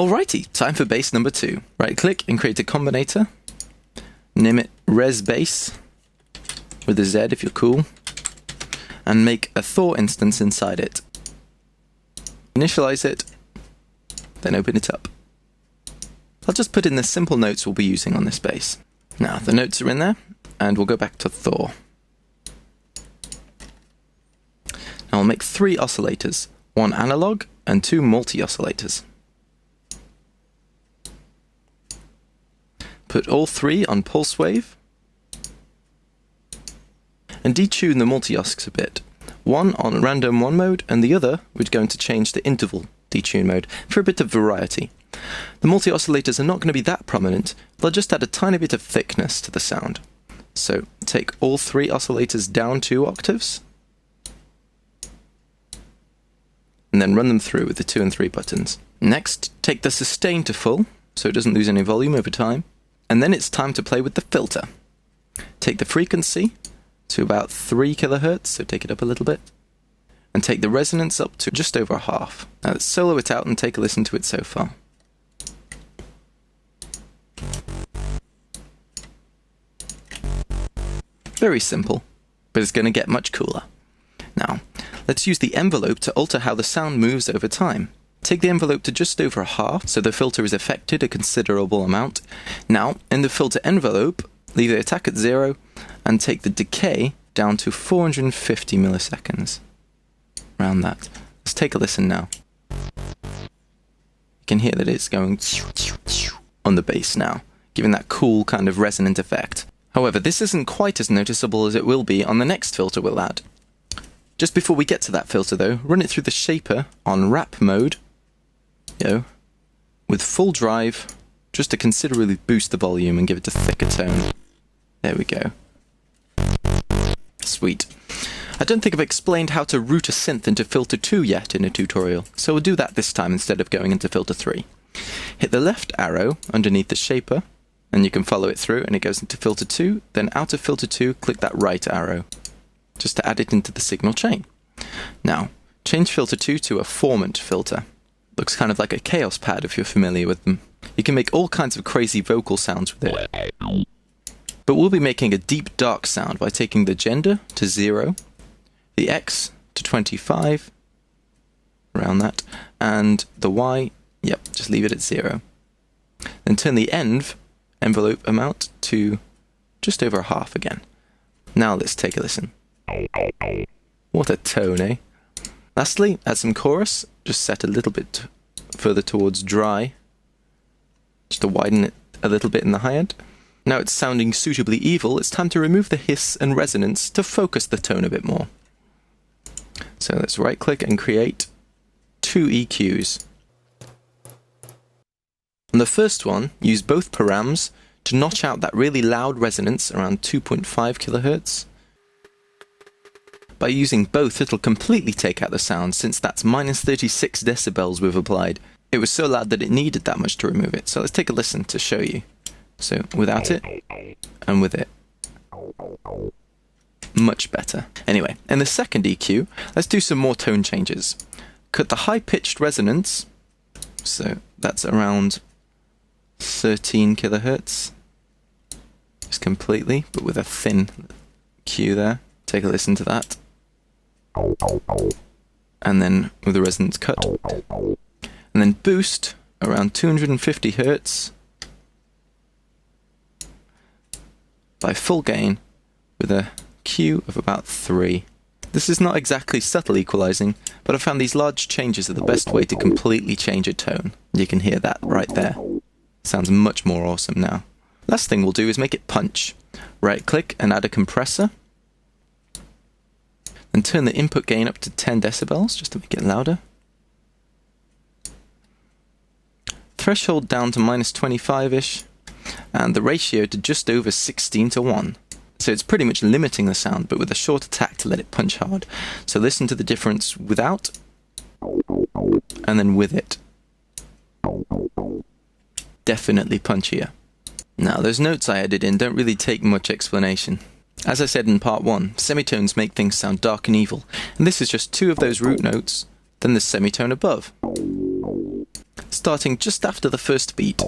Alrighty, time for bass number 2. Right click and create a combinator. Name it Res Bass, with a Z if you're cool. And make a Thor instance inside it. Initialize it, then open it up. I'll just put in the simple notes we'll be using on this bass. Now, the notes are in there, and we'll go back to Thor. Now I'll make 3 oscillators, 1 analog and 2 multi-oscillators. Put all 3 on pulse wave, and detune the multi-oscs a bit. One on random 1 mode, and the other we're going to change to interval detune mode for a bit of variety. The multi-oscillators are not going to be that prominent, they'll just add a tiny bit of thickness to the sound. So take all 3 oscillators down 2 octaves, and then run them through with the 2 and 3 buttons. Next, take the sustain to full, so it doesn't lose any volume over time, and then it's time to play with the filter. Take the frequency to about 3 kHz, so take it up a little bit, and take the resonance up to just over half. Now let's solo it out and take a listen to it so far. Very simple, but it's going to get much cooler. Now, let's use the envelope to alter how the sound moves over time. Take the envelope to just over half, so the filter is affected a considerable amount. Now, in the filter envelope, leave the attack at 0, and take the decay down to 450 milliseconds. Around that. Let's take a listen now. You can hear that it's going on the bass now, giving that cool kind of resonant effect. However, this isn't quite as noticeable as it will be on the next filter we'll add. Just before we get to that filter though, run it through the shaper on wrap mode, with full drive, just to considerably boost the volume and give it a thicker tone. There we go. Sweet. I don't think I've explained how to route a synth into filter 2 yet in a tutorial, so we'll do that this time instead of going into filter 3. Hit the left arrow underneath the shaper, and you can follow it through and it goes into filter 2, then out of filter 2 click that right arrow, just to add it into the signal chain. Now, change filter 2 to a formant filter. Looks kind of like a chaos pad if you're familiar with them. You can make all kinds of crazy vocal sounds with it. But we'll be making a deep dark sound by taking the gender to 0, the X to 25, around that, and the Y, just leave it at 0. Then turn the envelope amount to just over half again. Now let's take a listen. What a tone, eh? Lastly, add some chorus, just set a little bit further towards dry, just to widen it a little bit in the hi-hat. Now it's sounding suitably evil, it's time to remove the hiss and resonance to focus the tone a bit more. So let's right click and create 2 EQs. On the first one, use both params to notch out that really loud resonance around 2.5 kHz. By using both, it'll completely take out the sound, since that's minus 36 decibels we've applied. It was so loud that it needed that much to remove it, so let's take a listen to show you. So, without it, and with it. Much better. Anyway, in the second EQ, let's do some more tone changes. Cut the high-pitched resonance, so that's around 13 kHz. Just completely, but with a thin Q there. Take a listen to that. And then with the resonance cut. And then boost around 250 Hz by full gain with a Q of about 3. This is not exactly subtle equalizing, but I found these large changes are the best way to completely change a tone. You can hear that right there. Sounds much more awesome now. Last thing we'll do is make it punch. Right click and add a compressor. Then turn the input gain up to 10 decibels just to make it louder. Threshold down to minus 25-ish. And the ratio to just over 16:1. So it's pretty much limiting the sound, but with a short attack to let it punch hard. So listen to the difference without, and then with it. Definitely punchier. Now, those notes I added in don't really take much explanation. As I said in part 1, semitones make things sound dark and evil, and this is just 2 of those root notes, then the semitone above. starting just after the first beat.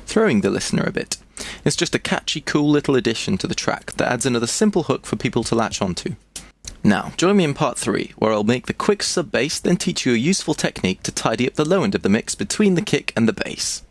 Throwing the listener a bit. It's just a catchy, cool little addition to the track that adds another simple hook for people to latch onto. Now, join me in part 3, where I'll make the quick sub-bass, then teach you a useful technique to tidy up the low end of the mix between the kick and the bass.